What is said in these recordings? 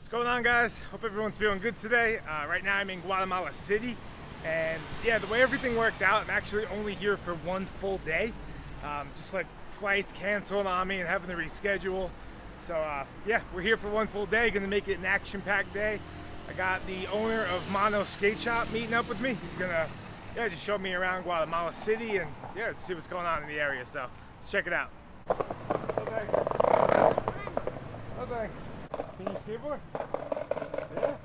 What's going on, guys? Hope everyone's feeling good today. Right now I'm in Guatemala City, and yeah, the way everything worked out, I'm actually only here for one full day. Just like flights canceled on me and having to reschedule. So yeah, we're here for one full day, gonna make it an action-packed day. I got the owner of Mono Skate Shop meeting up with me. He's gonna just show me around Guatemala City and just see what's going on in the area. So let's check it out. Oh, thanks. Oh, thanks. Can you skateboard? Yeah?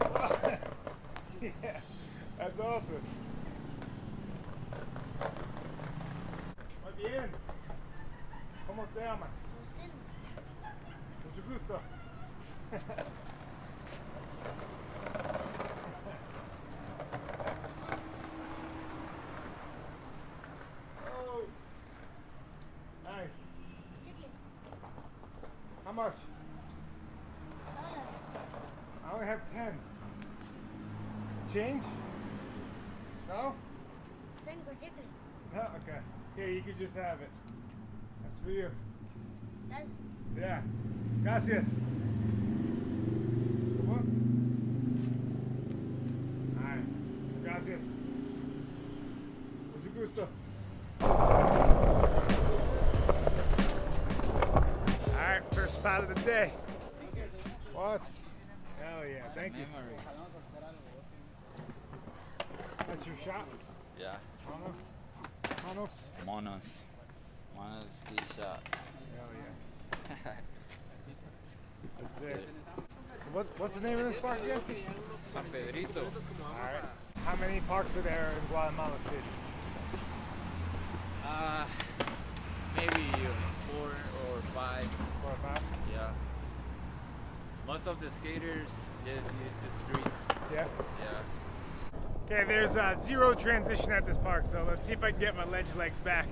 Oh. Yeah, that's awesome. Muy bien. ¿Cómo te llamas? Mucho gusto. Oh, nice. How much? I only have 10. Change? No? No? Okay. Here, you can just have it. That's for you. Yeah. Gracias. What? Alright. Gracias. Mucho gusto. Alright, first spot of the day. What? Hell yeah, thank you. That's your shop? Yeah. Monos ski shop. Hell yeah. That's it. What's the name of this park again? San Pedrito. Alright. How many parks are there in Guatemala City? Maybe 4 or 5. 4 or 5? Yeah. Most of the skaters just use the streets. Yeah? Yeah. Okay, there's zero transition at this park, so let's see if I can get my ledge legs back.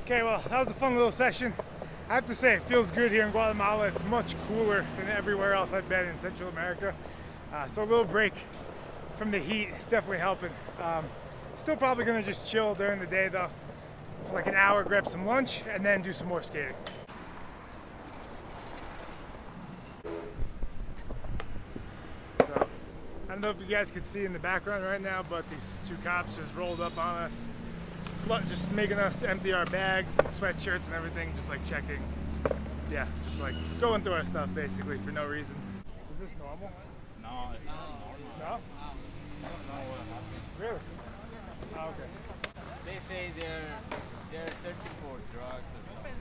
Okay, well, that was a fun little session. I have to say, it feels good here in Guatemala. It's much cooler than everywhere else I've been in Central America. So a little break from the heat is definitely helping. Still probably gonna just chill during the day though, for like an hour, grab some lunch, and then do some more skating. don't know if you guys can see in the background right now, but these two cops just rolled up on us, just making us empty our bags and sweatshirts and everything, just like checking. Yeah, just like going through our stuff basically for no reason. Is this normal? No, it's not normal. No? I don't know what happened. Really? Oh, okay. They say they're searching for drugs or something.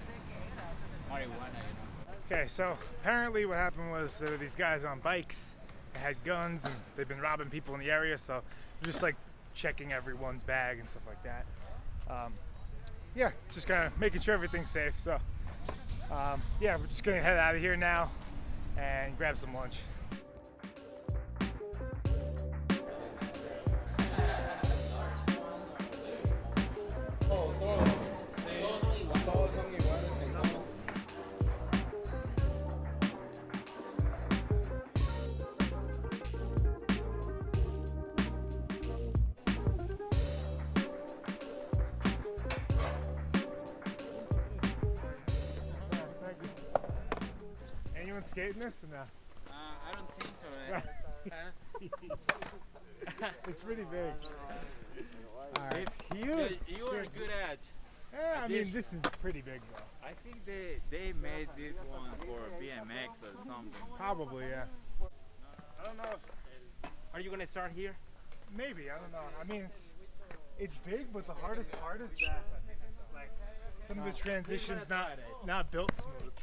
Marijuana, you know. Okay, so apparently what happened was there were these guys on bikes that had guns and they've been robbing people in the area, so they're just like checking everyone's bag and stuff like that. Yeah, just kind of making sure everything's safe. So yeah, we're just gonna head out of here now and grab some lunch. Anyone skating this or no? I don't think so. It's pretty big. It's huge. You are good at. Yeah, I mean, this is pretty big though. I think they made this one for BMX or something. Probably, yeah. I don't know if... Are you gonna start here? Maybe, I don't know. I mean, it's big, but the hardest part is that like some of the transitions not built smooth.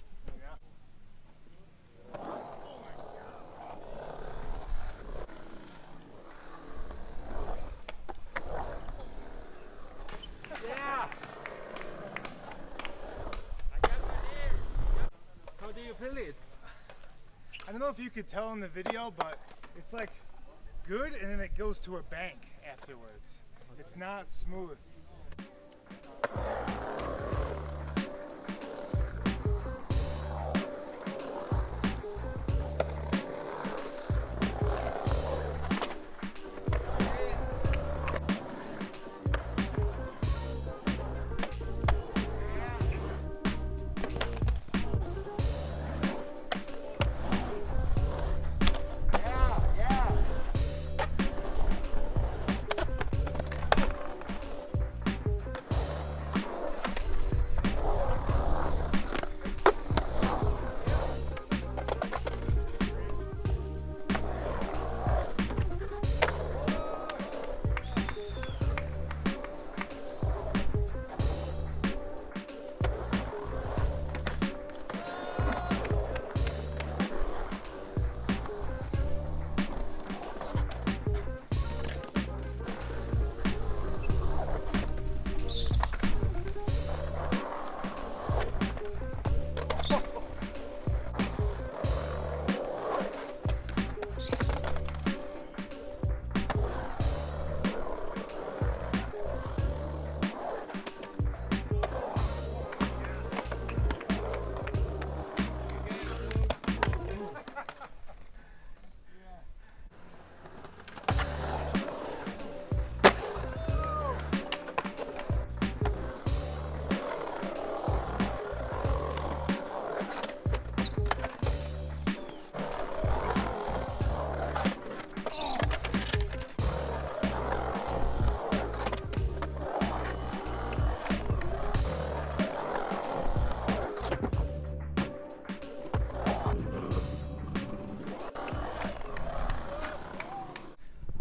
Yeah. I got my ear. How do you feel it? I don't know if you could tell in the video, but it's like good, and then it goes to a bank afterwards. It's not smooth.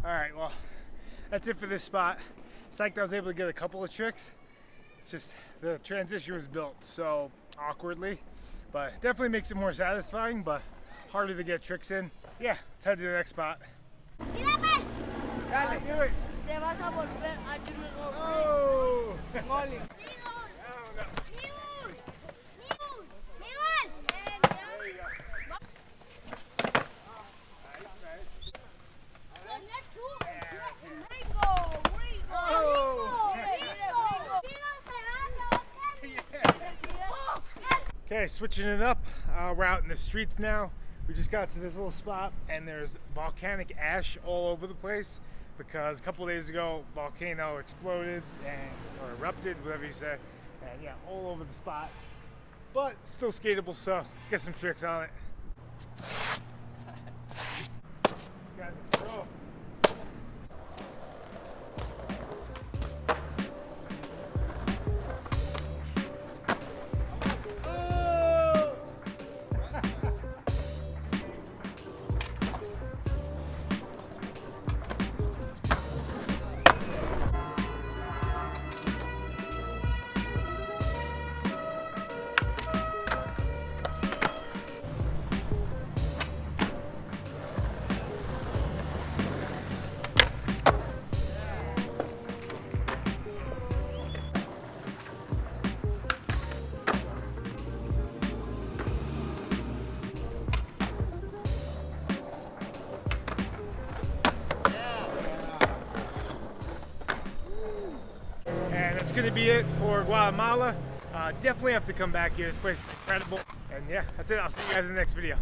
Alright, well, that's it for this spot. Psyched I was able to get a couple of tricks. It's just the transition was built so awkwardly, but definitely makes it more satisfying, but harder to get tricks in. Yeah, let's head to the next spot. ¡Tírame! Dale, do it! Te vas a volver a Oh! ¡Miguel! There you go. Okay, switching it up. We're out in the streets now. We just got to this little spot and there's volcanic ash all over the place because a couple days ago, volcano exploded or erupted, whatever you say. And yeah, all over the spot. But still skatable, so let's get some tricks on it. This guy's a pro. that's going to be it for Guatemala. Definitely have to come back here. This place is incredible. And yeah, that's it. I'll see you guys in the next video.